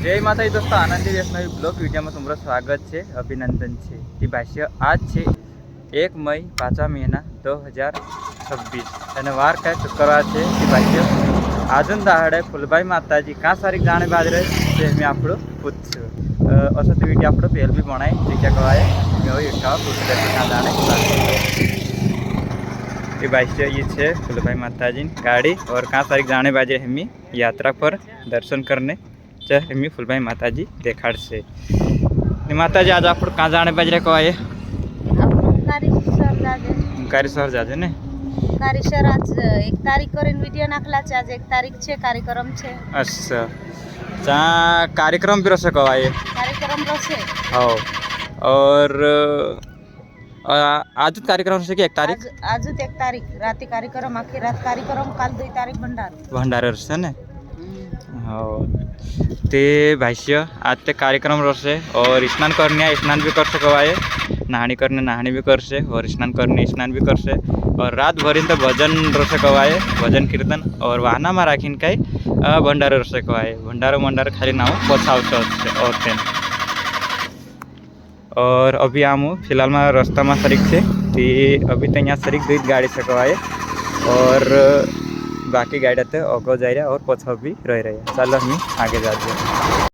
जय माता दी दोस्तों, आनंदी वैष्णवी ब्लॉग वीडियो में तुम्हारा स्वागत है, अभिनंदन है। ये भाष्य आज है 1 मई 5 महीना 2026 અને વાર काय શુક્રવાર છે। એ ભાષ્ય આજન દહાડે ફૂલભાઈ માતાજી કાં સારી જાણે બાજરે તે મેં આપણું પૂછશું असं तो वीडियो આપણો પહેલ भी बनाई जैसा कवाए मैं वही उठा पूछते कां जाने। ये भाष्य ये है फूलभाई माताजी गाड़ी और कां सारी जाने बाजरे हमी यात्रा पर दर्शन करने हमी फूलभाई माताजी देखाड़ से। माताजी आज आप कहाँ जाने बाजरे को आए? कारीसर जाजे ने कारीसर आज 1 तारीख करीन वीडियो नाखला छे। आज 1 तारीख छे कार्यक्रम छे। अच्छा चा कार्यक्रम भी रसे को आए? कार्यक्रम रसे हो और आज कार्यक्रम रसे कि 1 तारीख? आज 1 तारीख रात कार्यक्रम आखी रात कार्यक्रम काल 2 तारीख भंडार रसे ने। हो ते भाष्य आज ते कार्यक्रम रसे और स्नान करने स्नान भी कर सकवाए, नहानी करने नहानी भी कर से और स्नान करने स्नान भी कर से और रात भरी तो भजन रसे कवाए, भजन कीर्तन और वाहना में राखीन कई भंडार रसे कवाए। भंडार खाली नाव पछाव और तेन और अभी आम फिलहाल में रस्ता में सरीक है ती अभी तो यहाँ सरीक 2 गाड़ी से कवाए और बाकी गाड़ी तो अगो जा रहा और पछाव भी रह रहे। चलो हम आगे जाते हैं।